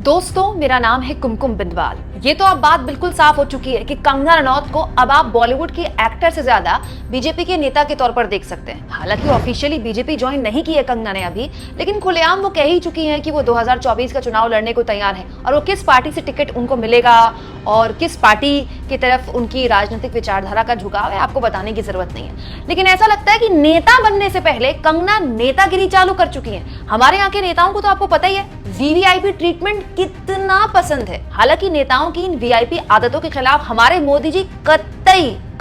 दोस्तों, मेरा नाम है कुमकुम बिंदवाल। ये तो अब बात बिल्कुल साफ हो चुकी है कि कंगना रनौत को अब आप बॉलीवुड की एक्टर से ज्यादा बीजेपी के नेता के तौर पर देख सकते हैं। हालांकि ऑफिशियली बीजेपी ज्वाइन नहीं की है कंगना ने अभी, लेकिन खुलेआम वो कह ही चुकी हैं कि वो 2024 का चुनाव लड़ने को तैयार है और वो किस पार्टी से टिकट उनको मिलेगा और किस पार्टी की तरफ उनकी राजनीतिक विचारधारा का झुकाव है आपको बताने की जरूरत नहीं है। लेकिन ऐसा लगता है कि नेता बनने से पहले कंगना नेतागिरी चालू कर चुकी है। हमारे यहाँ के नेताओं को तो आपको पता ही है वीवीआईपी ट्रीटमेंट कितना पसंद है। हालांकि नेताओं की इन वीआईपी आदतों के खिलाफ हमारे मोदी जी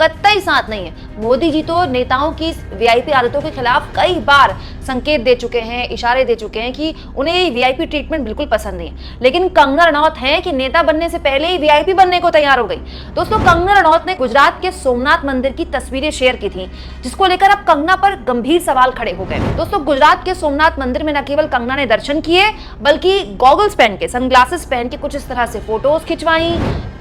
कतई साथ नहीं है। मोदी जी तो नेताओं की वीआईपी आदतों के खिलाफ कई बार संकेत दे चुके हैं, इशारे दे चुके हैं कि उन्हें ये वीआईपी ट्रीटमेंट बिल्कुल पसंद नहीं है। लेकिन कंगना रनौत है कि नेता बनने से पहले ही वीआईपी बनने को तैयार हो गई। दोस्तों, कंगना रनौत ने गुजरात के सोमनाथ मंदिर की तस्वीरें शेयर की थी, जिसको लेकर अब कंगना पर गंभीर सवाल खड़े हो गए। दोस्तों, गुजरात के सोमनाथ मंदिर में न केवल कंगना ने दर्शन किए, बल्कि गॉगल्स पहन के, सनग्लासेस पहन के कुछ इस तरह से फोटोज खिंचवाई,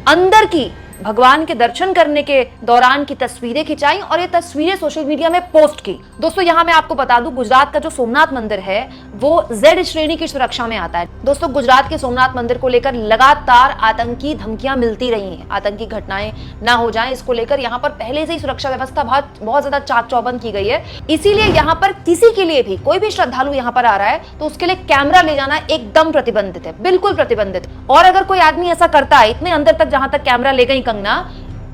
अंदर की भगवान के दर्शन करने के दौरान की तस्वीरें खिंचाई और ये तस्वीरें सोशल मीडिया में पोस्ट की। दोस्तों, यहाँ मैं आपको बता दूं, गुजरात का जो सोमनाथ मंदिर है वो Z श्रेणी की सुरक्षा में आता है। दोस्तों, गुजरात के सोमनाथ मंदिर को लेकर लगातार आतंकी धमकियां मिलती रही हैं। आतंकी घटनाएं ना हो जाएं, इसको लेकर यहाँ पर पहले से ही सुरक्षा व्यवस्था बहुत ज्यादा चाक चौबंद की गई है। इसीलिए यहाँ पर किसी के लिए भी, कोई भी श्रद्धालु यहाँ पर आ रहा है तो उसके लिए कैमरा ले जाना एकदम प्रतिबंधित है, बिल्कुल प्रतिबंधित। और अगर कोई आदमी ऐसा करता है, इतने अंदर तक जहां तक कैमरा ले गई कंगना,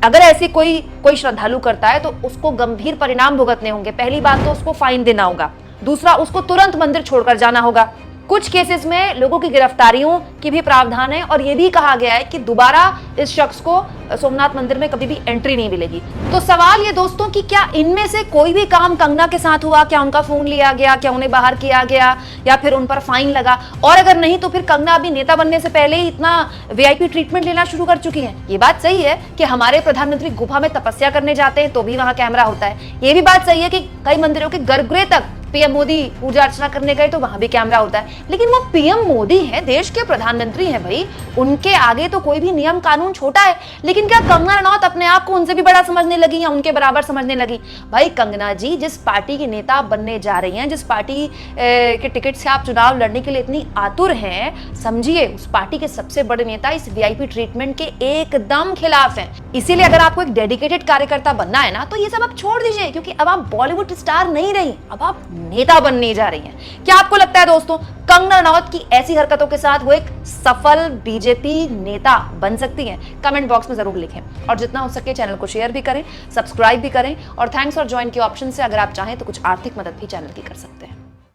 अगर ऐसी कोई श्रद्धालु करता है तो उसको गंभीर परिणाम भुगतने होंगे। पहली बात तो उसको फाइन देना होगा, दूसरा उसको तुरंत मंदिर छोड़कर जाना होगा। कुछ केसेस में लोगों की गिरफ्तारियों की भी प्रावधान है और यह भी कहा गया है कि दोबारा इस शख्स को सोमनाथ मंदिर में कभी भी एंट्री नहीं मिलेगी। तो सवाल ये दोस्तों कि क्या इनमें से कोई भी काम कंगना के साथ हुआ? क्या उनका फोन लिया गया? क्या उन्हें बाहर किया गया या फिर उन पर फाइन लगा? और अगर नहीं तो फिर कंगना अभी नेता बनने से पहले ही इतना वीआईपी ट्रीटमेंट लेना शुरू कर चुकी है। ये बात सही है कि हमारे प्रधानमंत्री गुफा में तपस्या करने जाते हैं तो भी वहां कैमरा होता है। ये भी बात सही है कि कई मंदिरों के गर्भगृह तक पीएम मोदी पूजा अर्चना करने गए तो वहां भी कैमरा होता है। लेकिन वो पीएम मोदी है, देश के प्रधानमंत्री हैं भाई, उनके आगे तो कोई भी नियम कानून छोटा है। लेकिन क्या कंगना रनौत अपने आप को उनसे भी बड़ा समझने लगी या उनके बराबर समझने लगी? भाई कंगना जी, जिस पार्टी की नेता बनने जा रही हैं, जिस पार्टी के टिकट से आप चुनाव लड़ने के लिए इतनी आतुर हैं, समझिए उस पार्टी के सबसे बड़े नेता इस वीआईपी ट्रीटमेंट के एकदम खिलाफ हैं। इसीलिए अगर आपको एक डेडिकेटेड कार्यकर्ता बनना है ना, तो ये सब आप छोड़ दीजिए, क्योंकि अब आप बॉलीवुड स्टार नहीं रही, अब आप नेता बनने जा रही हैं। क्या आपको लगता है दोस्तों, कंगना रनौत की ऐसी हरकतों के साथ वो एक सफल बीजेपी नेता बन सकती हैं? कमेंट बॉक्स में जरूर लिखें और जितना हो सके चैनल को शेयर भी करें, सब्सक्राइब भी करें और थैंक्स और ज्वाइन के ऑप्शन से अगर आप चाहें तो कुछ आर्थिक मदद भी चैनल की कर सकते हैं।